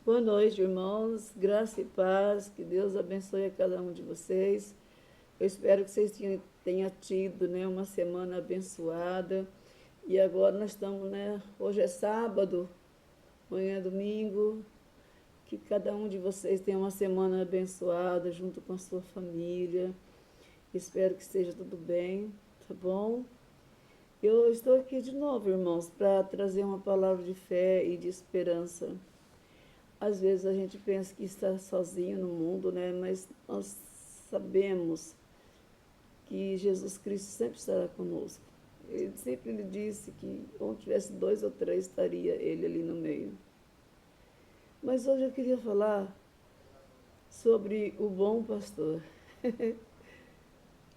Boa noite, irmãos. Graça e paz. Que Deus abençoe a cada um de vocês. Eu espero que vocês tenham tido, né, uma semana abençoada. E agora nós estamos, né? Hoje é sábado, amanhã é domingo. Que cada um de vocês tenha uma semana abençoada junto com a sua família. Espero que esteja tudo bem, tá bom? Eu estou aqui de novo, irmãos, para trazer uma palavra de fé e de esperança. Às vezes a gente pensa que está sozinho no mundo, né? Mas nós sabemos que Jesus Cristo sempre estará conosco. Ele sempre lhe disse que onde tivesse dois ou três estaria ele ali no meio. Mas hoje eu queria falar sobre o bom pastor.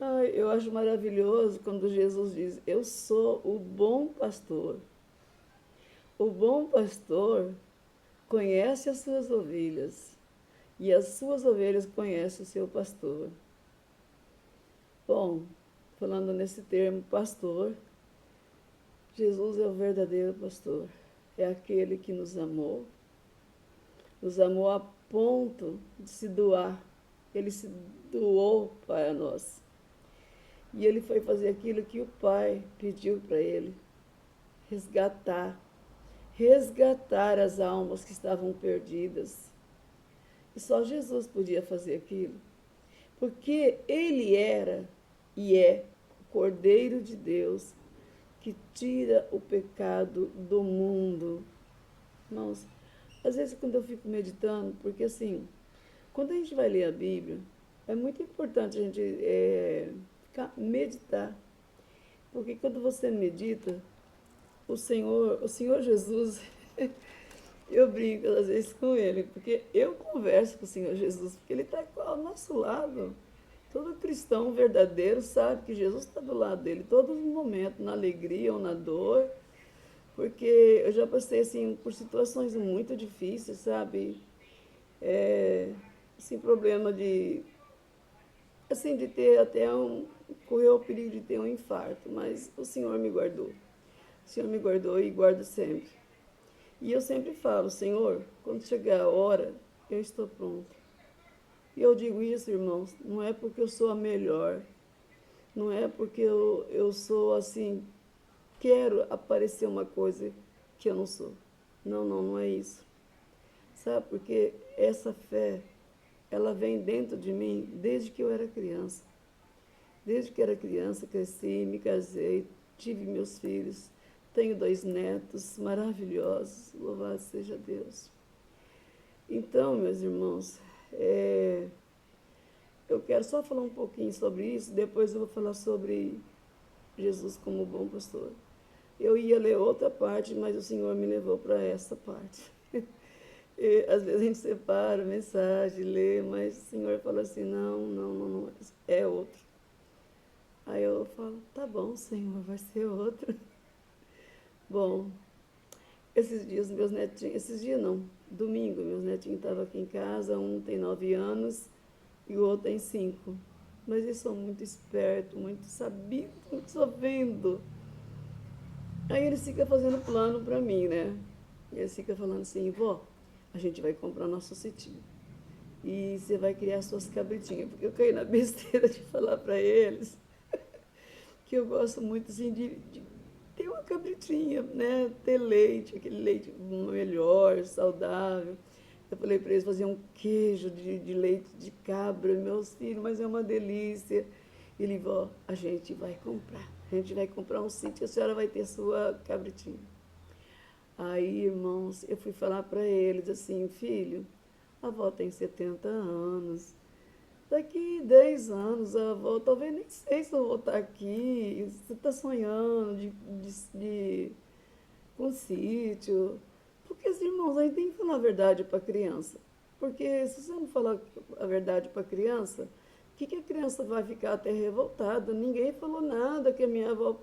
Ai, eu acho maravilhoso quando Jesus diz: Eu sou o bom pastor. O bom pastor conhece as suas ovelhas e as suas ovelhas conhecem o seu pastor. Bom, falando nesse termo pastor, Jesus é o verdadeiro pastor. É aquele que nos amou a ponto de se doar. Ele se doou para nós. E ele foi fazer aquilo que o Pai pediu para ele: resgatar. Resgatar as almas que estavam perdidas. E só Jesus podia fazer aquilo. Porque ele era e é o Cordeiro de Deus que tira o pecado do mundo. Irmãos, às vezes quando eu fico meditando, porque assim, quando a gente vai ler a Bíblia, é muito importante a gente meditar. Porque quando você medita, o Senhor Jesus, eu brinco às vezes com ele, porque eu converso com o Senhor Jesus, porque ele está ao nosso lado. Todo cristão verdadeiro sabe que Jesus está do lado dele, todo momento, na alegria ou na dor, porque eu já passei assim por situações muito difíceis, sabe? É, assim, problema de ter até correr o perigo de ter um infarto, mas o Senhor me guardou. O Senhor me guardou e guarda sempre. E eu sempre falo: Senhor, quando chegar a hora, eu estou pronto. E eu digo isso, irmãos, não é porque eu sou a melhor, não é porque eu sou assim, quero aparecer uma coisa que eu não sou. Não, não, não é isso. Sabe, porque essa fé, ela vem dentro de mim desde que eu era criança. Desde que era criança, cresci, me casei, tive meus filhos, tenho 2 netos maravilhosos, louvado seja Deus. Então, meus irmãos, eu quero só falar um pouquinho sobre isso, depois eu vou falar sobre Jesus como bom pastor. Eu ia ler outra parte, mas o Senhor me levou para essa parte. E, às vezes a gente separa a mensagem, lê, mas o Senhor fala assim: não, não, não, não, é outro. Aí eu falo: tá bom, Senhor, vai ser outro. Bom, esses dias meus netinhos, esses dias não, domingo, meus netinhos estavam aqui em casa, um tem 9 anos e o outro tem 5. Mas eles são muito espertos, muito sabidos, muito sabendo. Aí eles ficam fazendo plano pra mim, né? Eles ficam falando assim: vó, a gente vai comprar nosso sitinho. E você vai criar suas cabritinhas. Porque eu caí na besteira de falar pra eles que eu gosto muito assim de ter uma cabritinha, né? Ter leite, aquele leite melhor, saudável. Eu falei para eles fazer um queijo de leite de cabra, meus filhos, mas é uma delícia. Ele, vó, a gente vai comprar. A gente vai comprar um sítio, a senhora vai ter sua cabritinha. Aí, irmãos, eu fui falar para eles assim: filho, a avó tem 70 anos. Daqui 10 anos, a avó, talvez nem sei se eu vou estar aqui. Você está sonhando com sítio. Porque, assim, irmãos, a gente tem que falar a verdade para a criança. Porque se você não falar a verdade para a criança, o que a criança vai ficar até revoltada? Ninguém falou nada que a minha avó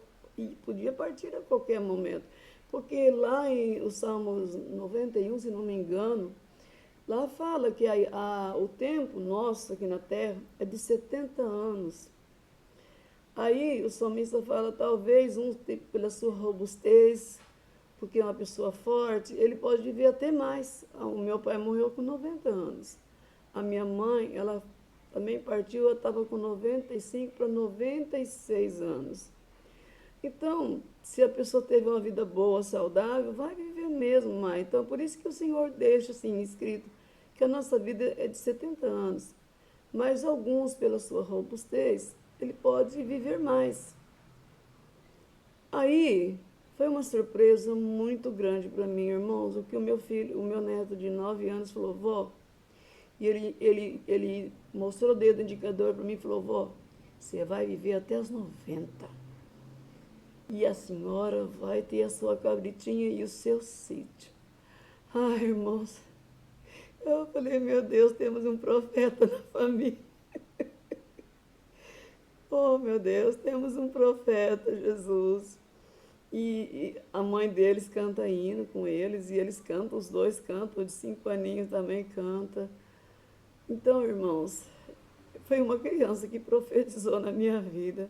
podia partir a qualquer momento. Porque lá em os Salmos 91, se não me engano, lá fala que o tempo nosso aqui na Terra é de 70 anos. Aí o salmista fala: talvez uns pela sua robustez, porque é uma pessoa forte, ele pode viver até mais. O meu pai morreu com 90 anos. A minha mãe, ela também partiu, eu estava com 95 para 96 anos. Então, se a pessoa teve uma vida boa, saudável, vai viver mesmo mais. Então, por isso que o Senhor deixa assim escrito que a nossa vida é de 70 anos. Mas alguns, pela sua robustez, ele pode viver mais. Aí, foi uma surpresa muito grande para mim, irmãos, o que o meu filho, o meu neto de 9 anos falou: vó, e ele mostrou o dedo indicador para mim e falou: vó, você vai viver até os 90. E a senhora vai ter a sua cabritinha e o seu sítio. Ai, irmãos, eu falei: meu Deus, temos um profeta na família. Oh, meu Deus, temos um profeta, Jesus. E a mãe deles canta hino com eles, e eles cantam, os dois cantam, o de 5 aninhos também canta. Então, irmãos, foi uma criança que profetizou na minha vida.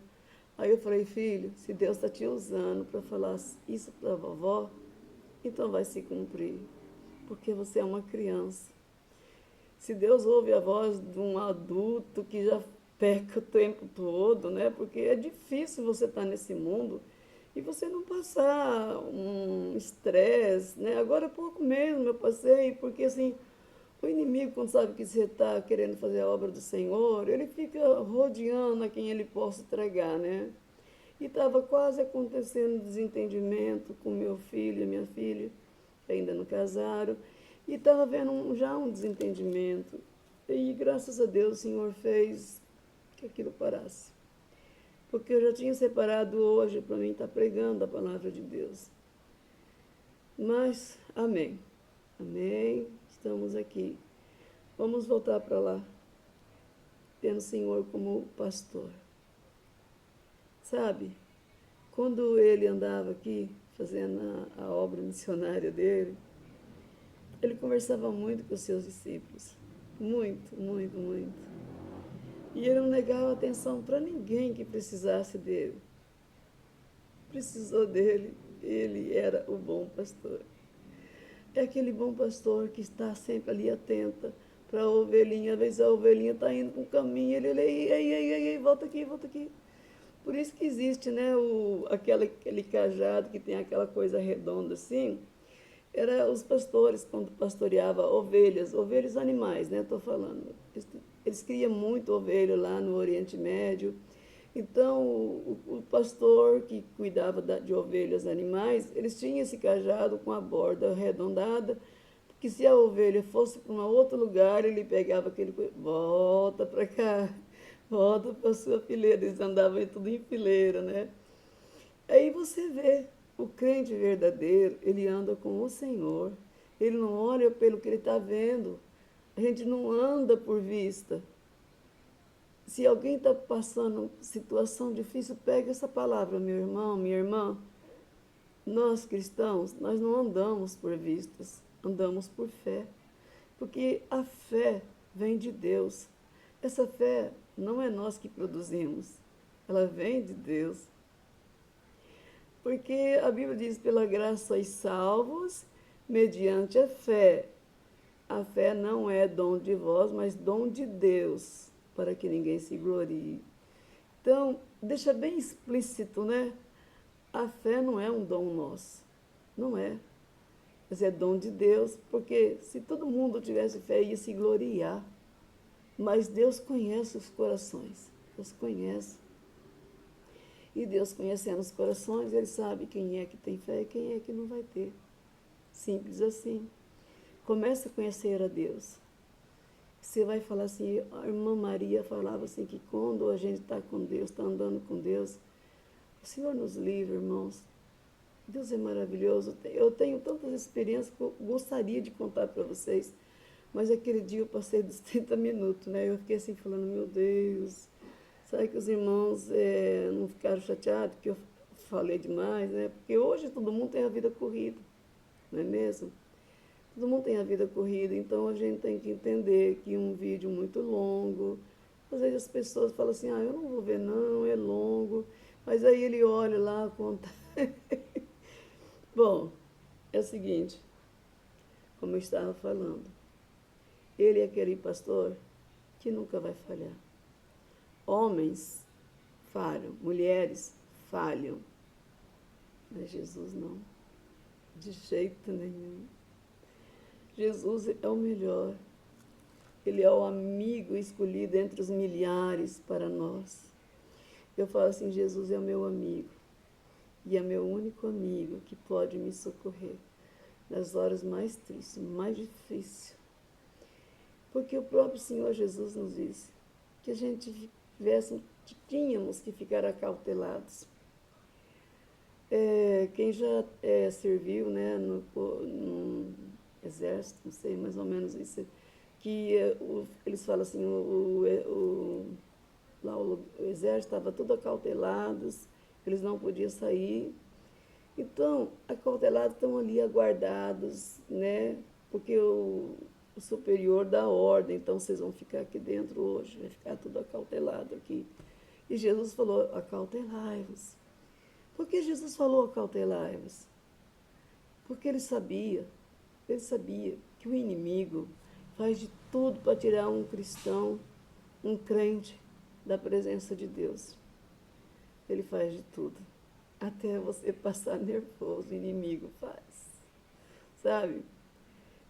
Aí eu falei: filho, se Deus está te usando para falar isso para a vovó, então vai se cumprir, porque você é uma criança. Se Deus ouve a voz de um adulto que já peca o tempo todo, né? Porque é difícil você estar nesse mundo e você não passar um estresse, né? Agora há pouco mesmo eu passei, porque assim, o inimigo, quando sabe que você está querendo fazer a obra do Senhor, ele fica rodeando a quem ele possa entregar, né? E estava quase acontecendo um desentendimento com meu filho e minha filha, que ainda não casaram, e estava havendo já um desentendimento. E graças a Deus o Senhor fez que aquilo parasse. Porque eu já tinha separado hoje para mim estar pregando a palavra de Deus. Mas, amém. Amém. Estamos aqui. Vamos voltar para lá, tendo o Senhor como pastor. Sabe, quando ele andava aqui, fazendo a obra missionária dele, ele conversava muito com os seus discípulos. Muito, muito, muito. E ele não negava atenção para ninguém que precisasse dele. Precisou dele, ele era o bom pastor. É aquele bom pastor que está sempre ali atenta para a ovelhinha. Às vezes a ovelhinha está indo para um caminho, ele ei, volta aqui, volta aqui. Por isso que existe, né, aquele cajado que tem aquela coisa redonda assim. Era os pastores, quando pastoreava ovelhas animais, né, estou falando. Eles criam muito ovelha lá no Oriente Médio. Então, o pastor que cuidava de ovelhas animais, eles tinham esse cajado com a borda arredondada, porque se a ovelha fosse para um outro lugar, ele pegava volta para cá, volta para a sua fileira. Eles andavam tudo em fileira, né? Aí você vê, o crente verdadeiro, ele anda com o Senhor, ele não olha pelo que ele está vendo, a gente não anda por vista. Se alguém está passando situação difícil, pega essa palavra, meu irmão, minha irmã. Nós cristãos, nós não andamos por vistas, andamos por fé. Porque a fé vem de Deus. Essa fé não é nós que produzimos, ela vem de Deus. Porque a Bíblia diz: pela graça sois salvos, mediante a fé. A fé não é dom de vós, mas dom de Deus, para que ninguém se glorie. Então, deixa bem explícito, né? A fé não é um dom nosso, não é. Mas é dom de Deus, porque se todo mundo tivesse fé, ia se gloriar. Mas Deus conhece os corações, Deus conhece. E Deus, conhecendo os corações, Ele sabe quem é que tem fé e quem é que não vai ter. Simples assim. Começa a conhecer a Deus. Você vai falar assim: a irmã Maria falava assim, que quando a gente está com Deus, está andando com Deus, o Senhor nos livre, irmãos. Deus é maravilhoso. Eu tenho tantas experiências que eu gostaria de contar para vocês, mas aquele dia eu passei dos 30 minutos, né? Eu fiquei assim falando: meu Deus, sabe que os irmãos não ficaram chateados que eu falei demais, né? Porque hoje todo mundo tem a vida corrida, não é mesmo? Todo mundo tem a vida corrida, então a gente tem que entender que um vídeo muito longo, às vezes as pessoas falam assim: ah, eu não vou ver não, é longo, mas aí ele olha lá, conta. Bom, é o seguinte, como eu estava falando, ele é aquele pastor que nunca vai falhar. Homens falham, mulheres falham, mas Jesus não, de jeito nenhum. Jesus é o melhor. Ele é o amigo escolhido entre os milhares para nós. Eu falo assim, Jesus é o meu amigo. E é meu único amigo que pode me socorrer nas horas mais tristes, mais difíceis. Porque o próprio Senhor Jesus nos disse que a gente tínhamos que ficar acautelados. Quem já serviu, né, no exército, não sei, mais ou menos isso, que eles falam assim, lá o exército estava tudo acautelados, eles não podiam sair. Então, acautelados estão ali aguardados, né? Porque o superior dá ordem, então vocês vão ficar aqui dentro hoje, vai ficar tudo acautelado aqui. E Jesus falou, acautelai-vos. Por que Jesus falou acautelai-vos? Porque ele sabia que o inimigo faz de tudo para tirar um cristão, um crente, da presença de Deus. Ele faz de tudo. Até você passar nervoso, o inimigo faz. Sabe?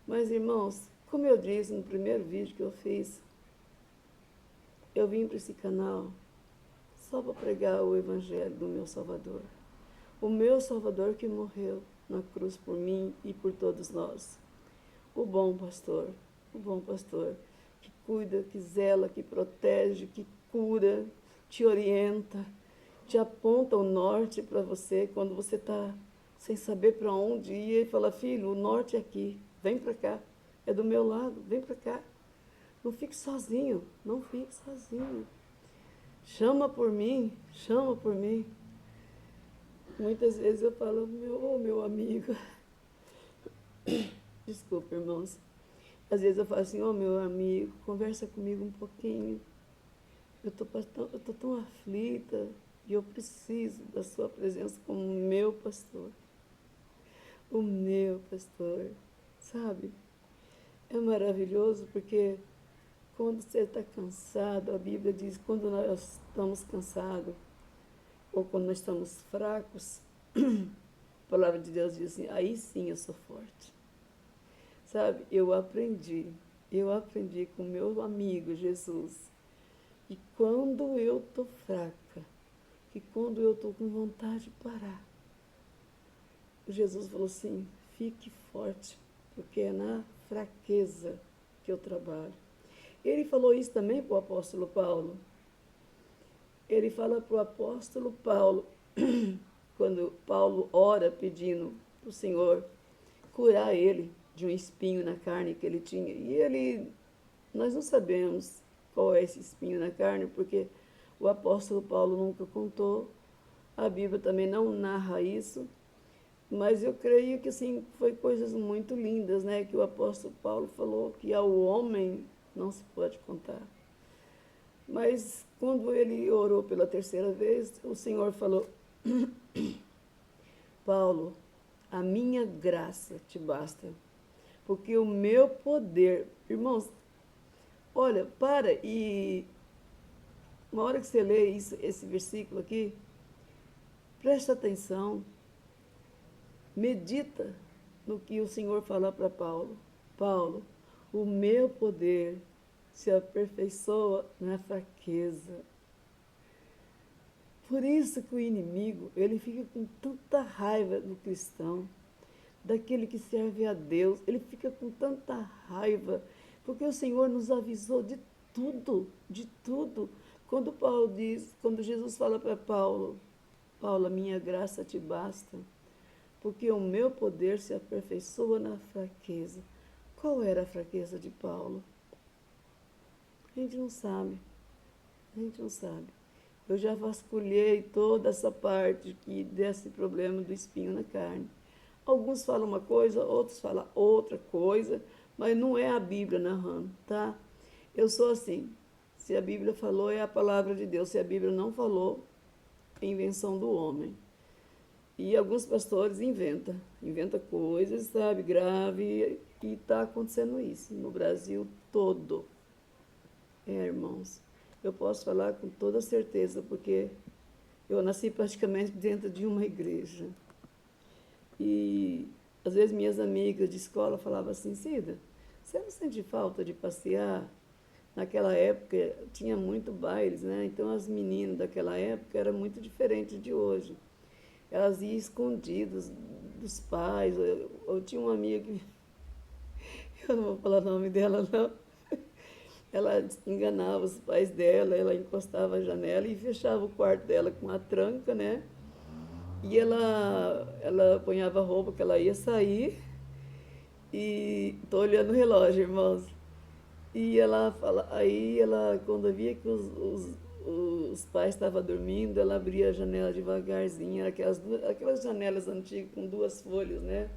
Mas, irmãos, como eu disse no primeiro vídeo que eu fiz, eu vim para esse canal só para pregar o evangelho do meu Salvador. O meu Salvador que morreu na cruz por mim e por todos nós. O bom pastor, que cuida, que zela, que protege, que cura, te orienta, te aponta o norte para você quando você está sem saber para onde ir e fala, filho, o norte é aqui, vem para cá, é do meu lado, vem para cá. Não fique sozinho, não fique sozinho. Chama por mim, chama por mim. Muitas vezes eu falo, meu amigo, desculpa, irmãos. Às vezes eu falo assim, meu amigo, conversa comigo um pouquinho. Eu tô tão aflita e eu preciso da sua presença como meu pastor. O meu pastor, sabe? É maravilhoso porque quando você está cansado, a Bíblia diz, quando nós estamos cansados, ou quando nós estamos fracos, a palavra de Deus diz assim, aí sim eu sou forte. Sabe, eu aprendi com meu amigo Jesus, que quando eu estou fraca, que quando eu estou com vontade de parar, Jesus falou assim, fique forte, porque é na fraqueza que eu trabalho. Ele falou isso também para o apóstolo Paulo. Ele fala para o apóstolo Paulo, quando Paulo ora pedindo para o Senhor curar ele de um espinho na carne que ele tinha. E nós não sabemos qual é esse espinho na carne, porque o apóstolo Paulo nunca contou, a Bíblia também não narra isso, mas eu creio que assim, foi coisas muito lindas, né, que o apóstolo Paulo falou, que ao homem não se pode contar. Mas quando ele orou pela terceira vez, o Senhor falou, Paulo, a minha graça te basta, porque o meu poder, irmãos, olha, para e uma hora que você lê esse versículo aqui, presta atenção, medita no que o Senhor fala para Paulo. Paulo, o meu poder se aperfeiçoa na fraqueza. Por isso que o inimigo, ele fica com tanta raiva do cristão, daquele que serve a Deus, ele fica com tanta raiva, porque o Senhor nos avisou de tudo, de tudo. Quando Jesus fala para Paulo, Paulo, a minha graça te basta, porque o meu poder se aperfeiçoa na fraqueza. Qual era a fraqueza de Paulo? A gente não sabe. Eu já vasculhei toda essa parte desse problema do espinho na carne. Alguns falam uma coisa, outros falam outra coisa, mas não é a Bíblia narrando, tá? Eu sou assim, se a Bíblia falou, é a palavra de Deus. Se a Bíblia não falou, é invenção do homem. E alguns pastores inventa coisas, sabe, grave, e está acontecendo isso no Brasil todo. Irmãos, eu posso falar com toda certeza, porque eu nasci praticamente dentro de uma igreja. E às vezes minhas amigas de escola falavam assim, Cida, você não sente falta de passear? Naquela época tinha muito bailes, né? Então as meninas daquela época era muito diferente de hoje. Elas iam escondidas dos pais. Eu tinha uma amiga que, eu não vou falar o nome dela não, ela enganava os pais dela, ela encostava a janela e fechava o quarto dela com a tranca, né? E ela ponhava a roupa que ela ia sair e tô olhando o relógio, irmãos. E ela fala, aí ela, quando via que os pais estavam dormindo, ela abria a janela devagarzinho, aquelas janelas antigas com duas folhas, né?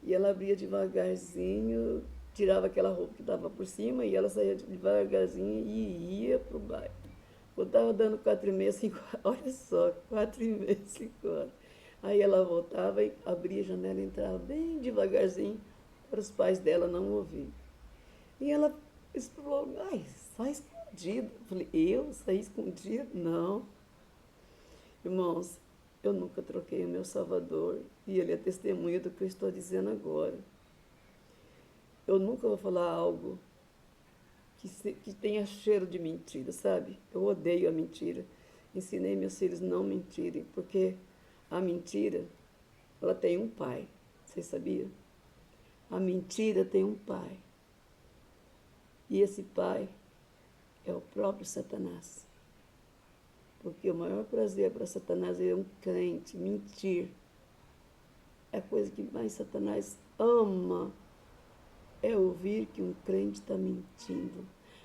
E ela abria devagarzinho, tirava aquela roupa que estava por cima e ela saía devagarzinho e ia pro bairro. Quando estava dando 4h30, 5 horas, olha só, 4h30, 5 horas. Aí ela voltava e abria a janela e entrava bem devagarzinho para os pais dela não ouvirem. E ela falou, ai, sai escondido. Eu falei, eu saí escondido? Não. Irmãos, eu nunca troquei o meu Salvador e ele é testemunha do que eu estou dizendo agora. Eu nunca vou falar algo que tenha cheiro de mentira, sabe? Eu odeio a mentira. Ensinei meus filhos não mentirem, porque a mentira, ela tem um pai. Você sabia? A mentira tem um pai. E esse pai é o próprio Satanás. Porque o maior prazer para Satanás é um crente mentir. É a coisa que mais Satanás ama, é ouvir que um crente está mentindo.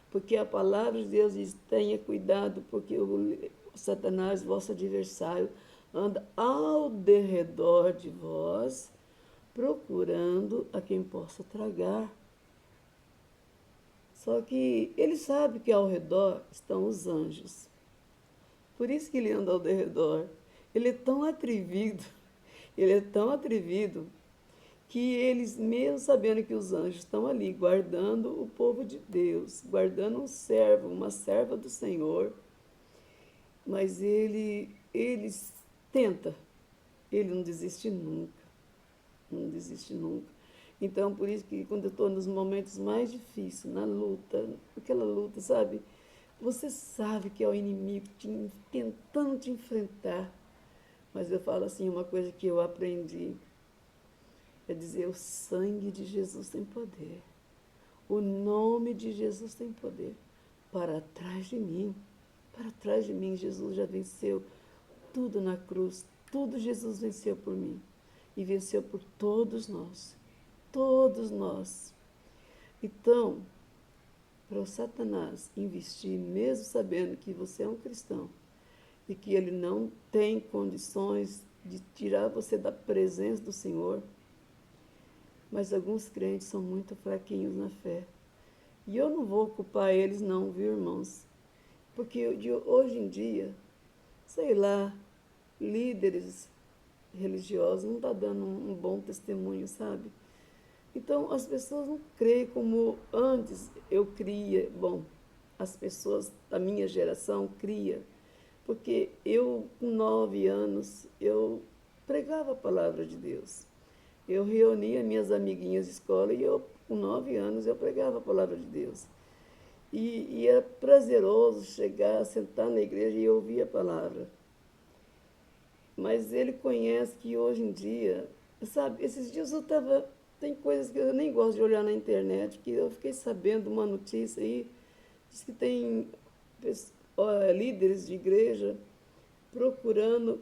Porque a palavra de Deus diz, tenha cuidado, porque o Satanás, vosso adversário, anda ao derredor de vós, procurando a quem possa tragar. Só que ele sabe que ao redor estão os anjos. Por isso que ele anda ao derredor. Ele é tão atrevido, ele é tão atrevido, que eles, mesmo sabendo que os anjos estão ali guardando o povo de Deus, guardando um servo, uma serva do Senhor, mas ele tenta, ele não desiste nunca, não desiste nunca. Então, por isso que quando eu estou nos momentos mais difíceis, na luta, aquela luta, sabe? Você sabe que é o inimigo tentando te enfrentar, mas eu falo assim, uma coisa que eu aprendi, é dizer, o sangue de Jesus tem poder. O nome de Jesus tem poder. Para trás de mim, Jesus já venceu tudo na cruz. Tudo Jesus venceu por mim. E venceu por todos nós. Todos nós. Então, para o Satanás investir, mesmo sabendo que você é um cristão, e que ele não tem condições de tirar você da presença do Senhor, mas alguns crentes são muito fraquinhos na fé. E eu não vou culpar eles não, viu, irmãos? Porque hoje em dia, sei lá, líderes religiosos não estão dando um bom testemunho, sabe? Então, as pessoas não creem como antes eu cria. Bom, as pessoas da minha geração cria. Porque eu, com 9 anos, eu pregava a palavra de Deus. Eu reunia minhas amiguinhas de escola e eu, com 9 anos, eu pregava a palavra de Deus. E era prazeroso chegar, sentar na igreja e ouvir a palavra. Mas ele conhece que hoje em dia, sabe, esses dias eu estava, tem coisas que eu nem gosto de olhar na internet, que eu fiquei sabendo uma notícia aí, diz que tem líderes de igreja procurando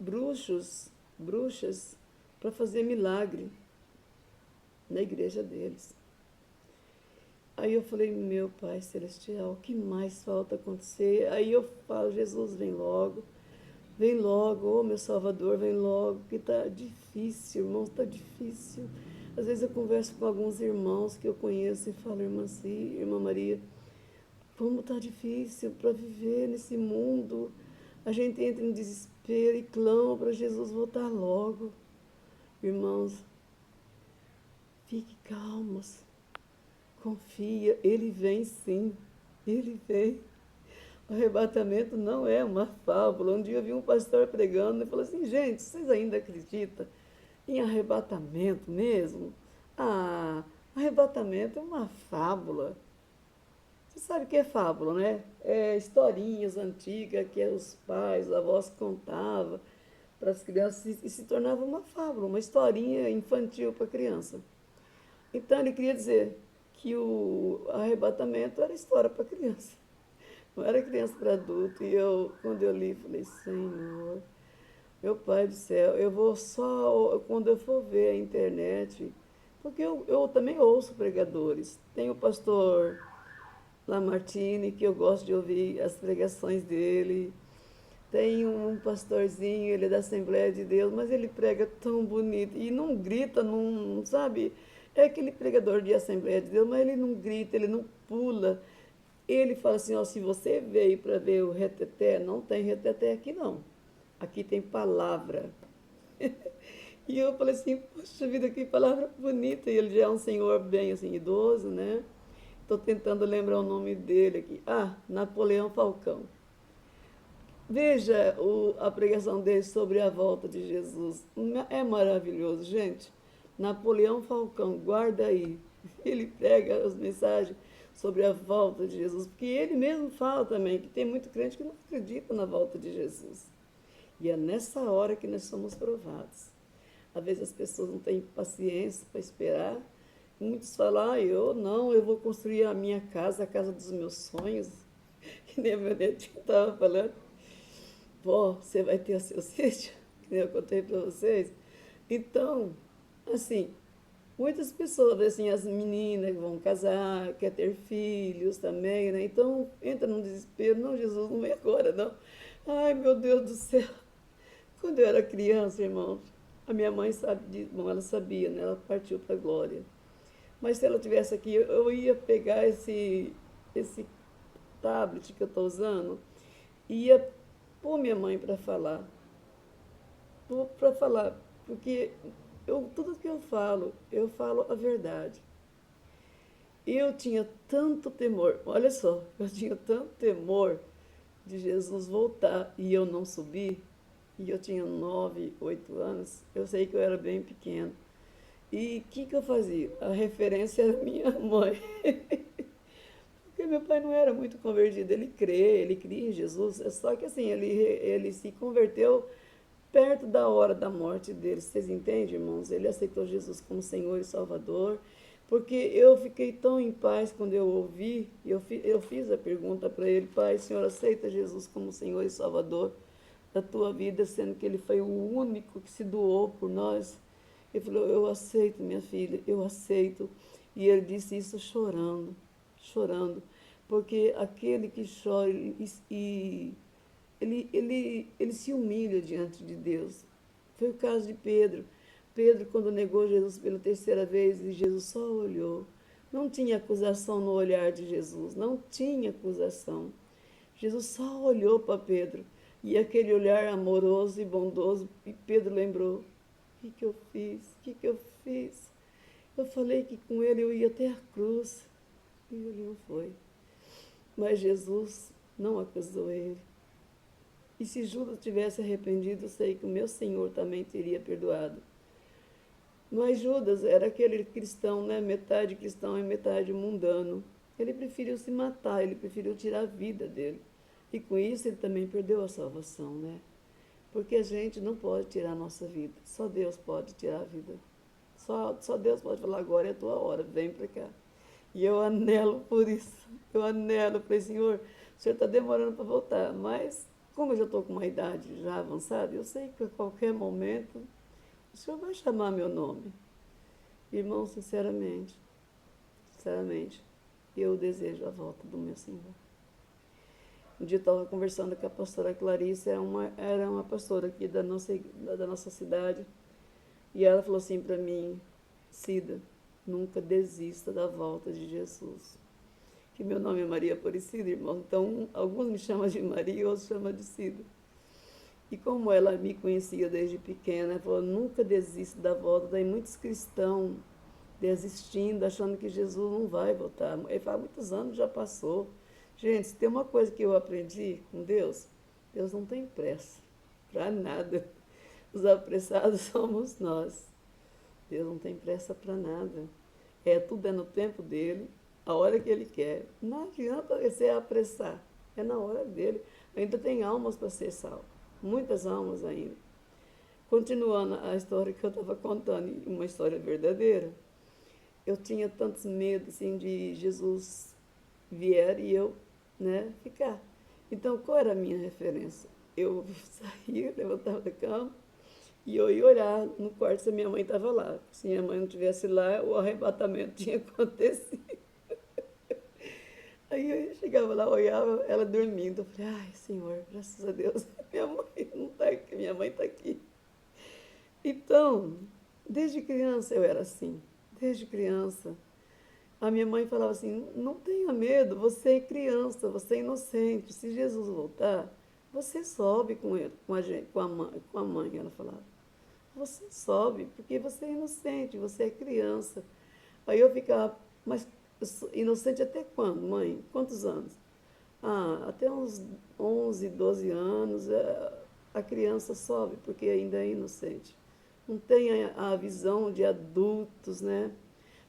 bruxas, para fazer milagre na igreja deles. Aí eu falei, meu Pai Celestial, o que mais falta acontecer? Aí eu falo, Jesus, vem logo, oh meu Salvador, vem logo, que está difícil, irmãos, está difícil. Às vezes eu converso com alguns irmãos que eu conheço e falo, irmã Cia, irmã Maria, como está difícil para viver nesse mundo. A gente entra em desespero desespero e clamo para Jesus voltar logo. Irmãos, fique calmos, confia, ele vem sim, ele vem. O arrebatamento não é uma fábula. Um dia eu vi um pastor pregando e falou assim, gente, vocês ainda acreditam em arrebatamento mesmo? Ah, arrebatamento é uma fábula. Você sabe o que é fábula, né? É historinhas antigas que os pais, os avós contavam para as crianças e se tornava uma fábula, uma historinha infantil para a criança. Então ele queria dizer que o arrebatamento era história para criança. Não era criança para adulto. E eu, quando eu li, falei, Senhor, meu Pai do céu, eu vou só, quando eu for ver a internet, porque eu também ouço pregadores. Tem o pastor Lamartine, que eu gosto de ouvir as pregações dele. Tem um pastorzinho, ele é da Assembleia de Deus, mas ele prega tão bonito e não grita, não, sabe? É aquele pregador de Assembleia de Deus, mas ele não grita, ele não pula. Ele fala assim, ó, se você veio para ver o reteté, não tem reteté aqui não. Aqui tem palavra. E eu falei assim, poxa vida, que palavra bonita. E ele já é um senhor bem assim, idoso, né? Estou tentando lembrar o nome dele aqui. Ah, Napoleão Falcão. Veja a pregação dele sobre a volta de Jesus. É maravilhoso, gente. Napoleão Falcão, guarda aí. Ele prega as mensagens sobre a volta de Jesus, porque ele mesmo fala também que tem muito crente que não acredita na volta de Jesus. E é nessa hora que nós somos provados. Às vezes as pessoas não têm paciência para esperar. Muitos falam, eu não, eu vou construir a minha casa, a casa dos meus sonhos. Que nem a meu netinho estava falando. Vó, você vai ter o seu sítio, que nem eu contei para vocês. Então, assim, muitas pessoas, assim, as meninas que vão casar, quer ter filhos também, né? Então, entra num desespero, não, Jesus, não vem agora, não. Ai, meu Deus do céu. Quando eu era criança, irmão, a minha mãe sabe disso, bom, ela sabia, né? Ela partiu para a glória. Mas se ela tivesse aqui, eu ia pegar esse tablet que eu estou usando e ia pôr minha mãe para falar. Para falar, porque tudo que eu falo a verdade. Eu tinha tanto temor, olha só, eu tinha tanto temor de Jesus voltar e eu não subir, e eu tinha 9, 8 anos, eu sei que eu era bem pequeno. E o que eu fazia? A referência era minha mãe. Porque meu pai não era muito convertido, ele cria em Jesus, é só que assim, ele se converteu perto da hora da morte dele. Vocês entendem, irmãos? Ele aceitou Jesus como Senhor e Salvador, porque eu fiquei tão em paz quando eu ouvi, eu fiz a pergunta para ele, Pai, o Senhor aceita Jesus como Senhor e Salvador da tua vida, sendo que ele foi o único que se doou por nós? Ele falou, eu aceito, minha filha, eu aceito. E ele disse isso chorando, chorando, porque aquele que chora ele se humilha diante de Deus. Foi o caso de Pedro. Pedro, quando negou Jesus pela terceira vez, e Jesus só olhou. Não tinha acusação no olhar de Jesus, não tinha acusação. Jesus só olhou para Pedro, e aquele olhar amoroso e bondoso, e Pedro lembrou, o que eu fiz? O que eu fiz? Eu falei que com ele eu ia até a cruz, e ele não foi. Mas Jesus não acusou ele. E se Judas tivesse arrependido, eu sei que o meu Senhor também teria perdoado. Mas Judas era aquele cristão, né? Metade cristão e metade mundano. Ele preferiu se matar, ele preferiu tirar a vida dele. E com isso ele também perdeu a salvação, né? Porque a gente não pode tirar a nossa vida. Só Deus pode tirar a vida. Só Deus pode falar, agora é a tua hora, vem para cá. E eu anelo por isso. Eu anelo, falei, Senhor, o Senhor está demorando para voltar, mas como eu já estou com uma idade já avançada, eu sei que a qualquer momento o Senhor vai chamar meu nome. Irmão, sinceramente, eu desejo a volta do meu Senhor. Um dia eu estava conversando com a pastora Clarice, era uma pastora aqui da nossa cidade, e ela falou assim para mim, Cida, nunca desista da volta de Jesus. Que meu nome é Maria Aparecida, irmão. Então, alguns me chamam de Maria, outros chamam de Cida. E como ela me conhecia desde pequena, ela falou, nunca desista da volta. Tem muitos cristãos desistindo, achando que Jesus não vai voltar. Ele fala, muitos anos já passou. Gente, se tem uma coisa que eu aprendi com Deus, Deus não tem pressa para nada. Os apressados somos nós. Deus não tem pressa para nada. Tudo é no tempo dele, a hora que ele quer. Não adianta você apressar, é na hora dele. Ainda tem almas para ser salvas, muitas almas ainda. Continuando a história que eu estava contando, uma história verdadeira, eu tinha tantos medos assim, de Jesus vier e eu, né, ficar. Então, qual era a minha referência? Eu saía, levantava da cama e eu ia olhar no quarto se minha mãe estava lá. Se minha mãe não estivesse lá, o arrebatamento tinha acontecido. Aí eu chegava lá, olhava ela dormindo. Eu falei, ai, Senhor, graças a Deus, minha mãe não está aqui, minha mãe está aqui. Então, desde criança eu era assim. Desde criança. A minha mãe falava assim, não tenha medo, você é criança, você é inocente. Se Jesus voltar, você sobe com ele, com a gente, com a mãe, ela falava. Você sobe, porque você é inocente, você é criança. Aí eu ficava, mas inocente até quando, mãe? Quantos anos? Ah, até uns 11, 12 anos, a criança sobe, porque ainda é inocente. Não tem a visão de adultos, né?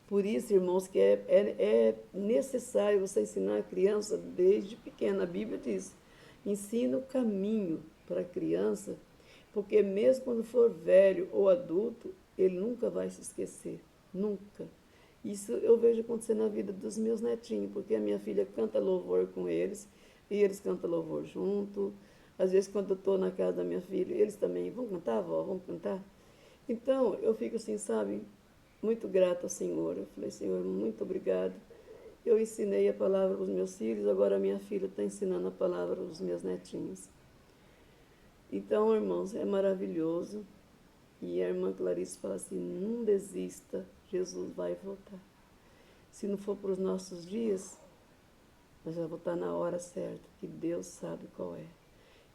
Por isso, irmãos, que é necessário você ensinar a criança desde pequena. A Bíblia diz, ensina o caminho para a criança, porque mesmo quando for velho ou adulto, ele nunca vai se esquecer. Nunca. Isso eu vejo acontecer na vida dos meus netinhos, porque a minha filha canta louvor com eles, e eles cantam louvor junto. Às vezes, quando eu estou na casa da minha filha, eles também, vão cantar, vó? Vamos cantar? Então, eu fico assim, sabe, muito grata ao Senhor. Eu falei, Senhor, muito obrigado. Eu ensinei a palavra aos meus filhos, agora a minha filha está ensinando a palavra aos meus netinhos. Então, irmãos, é maravilhoso. E a irmã Clarice fala assim, não desista, Jesus vai voltar. Se não for para os nossos dias, nós vamos voltar na hora certa, que Deus sabe qual é.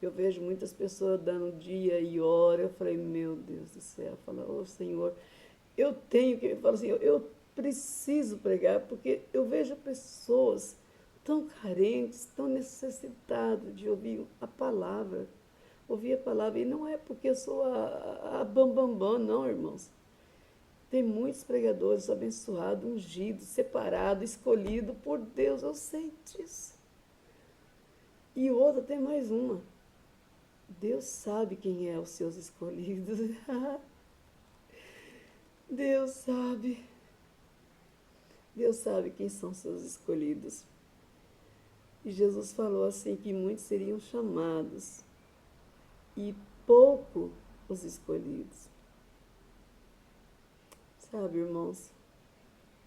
Eu vejo muitas pessoas dando dia e hora, eu falei, meu Deus do céu, fala, ô Senhor, eu tenho que, eu falo assim, eu preciso pregar, porque eu vejo pessoas tão carentes, tão necessitadas de ouvir a palavra, e não é porque eu sou a bambambam, não, irmãos. Tem muitos pregadores abençoados, ungidos, separados, escolhidos por Deus, eu sei disso. E outra, tem mais uma. Deus sabe quem é os seus escolhidos. Deus sabe. Deus sabe quem são seus escolhidos. E Jesus falou assim que muitos seriam chamados e pouco os escolhidos. Sabe, irmãos,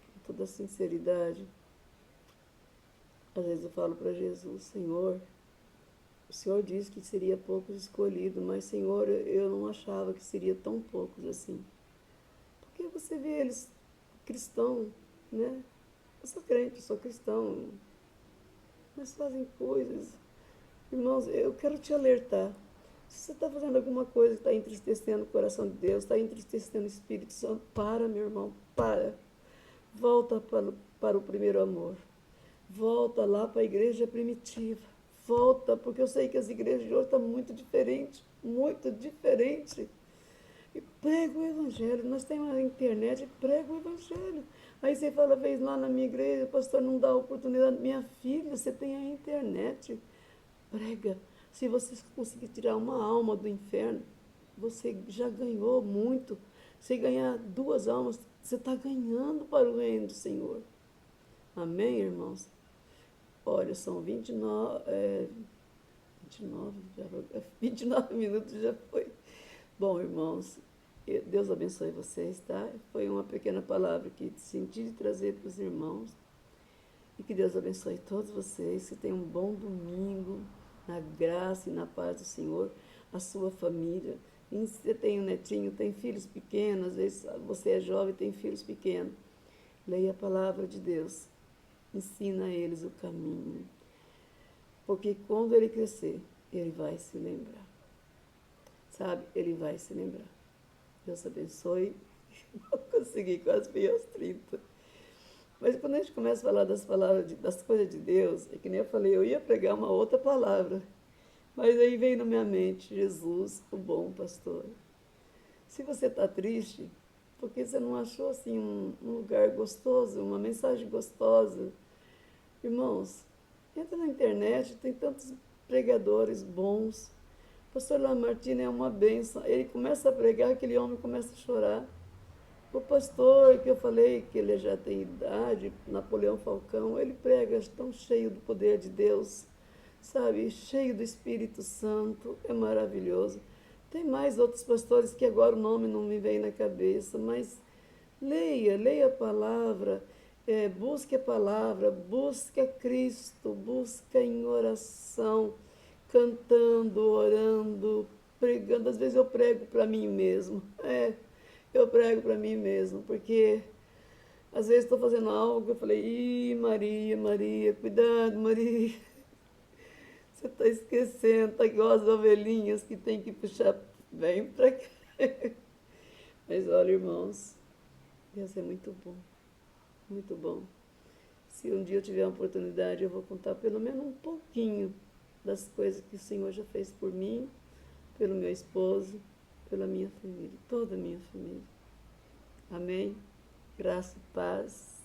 com toda sinceridade, às vezes eu falo para Jesus, Senhor, o Senhor disse que seria poucos escolhidos, mas, Senhor, eu não achava que seria tão poucos assim. Porque você vê eles cristãos, né? Eu sou crente, eu sou cristão, mas fazem coisas. Irmãos, eu quero te alertar. Se você está fazendo alguma coisa que está entristecendo o coração de Deus, está entristecendo o Espírito Santo, para, meu irmão, para. Volta para o primeiro amor. Volta lá para a igreja primitiva. Volta, porque eu sei que as igrejas de hoje estão muito diferentes, muito diferentes. E prega o evangelho. Nós temos a internet e prega o evangelho. Aí você fala, vez lá na minha igreja, o pastor não dá oportunidade. Minha filha, você tem a internet. Prega. Se você conseguir tirar uma alma do inferno, você já ganhou muito. Se ganhar 2 almas, você está ganhando para o reino do Senhor. Amém, irmãos? Olha, são 29 minutos já foi. Bom, irmãos, Deus abençoe vocês, tá? Foi uma pequena palavra que senti de trazer para os irmãos. E que Deus abençoe todos vocês, que tenham um bom domingo, na graça e na paz do Senhor, a sua família. E se você tem um netinho, tem filhos pequenos, às vezes você é jovem e tem filhos pequenos. Leia a palavra de Deus, ensina a eles o caminho. Porque quando ele crescer, ele vai se lembrar. sabe? Ele vai se lembrar. Deus abençoe. Não consegui, quase fui aos 30. Mas quando a gente começa a falar das palavras, das coisas de Deus, é que nem eu falei, eu ia pregar uma outra palavra. Mas aí veio na minha mente, Jesus, o bom pastor. Se você está triste, porque você não achou assim um lugar gostoso, uma mensagem gostosa, irmãos, entra na internet, tem tantos pregadores bons. O pastor Lamartine é uma bênção. Ele começa a pregar, aquele homem começa a chorar. O pastor que eu falei que ele já tem idade, Napoleão Falcão, ele prega tão cheio do poder de Deus, sabe? Cheio do Espírito Santo, é maravilhoso. Tem mais outros pastores que agora o nome não me vem na cabeça, mas leia a palavra, busque a palavra, busque a Cristo, busque em oração, cantando, orando, pregando. Às vezes eu prego para mim mesmo. Eu prego para mim mesmo, porque às vezes estou fazendo algo, eu falei, Maria, Maria, cuidado, Maria. Você está esquecendo, está igual as ovelhinhas que tem que puxar bem para cá. Mas olha, irmãos, Deus é muito bom, muito bom. Se um dia eu tiver uma oportunidade, eu vou contar pelo menos um pouquinho das coisas que o Senhor já fez por mim, pelo meu esposo, pela minha família, toda a minha família. Amém? Graça e paz.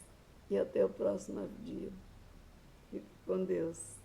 E até o próximo dia. Fique com Deus.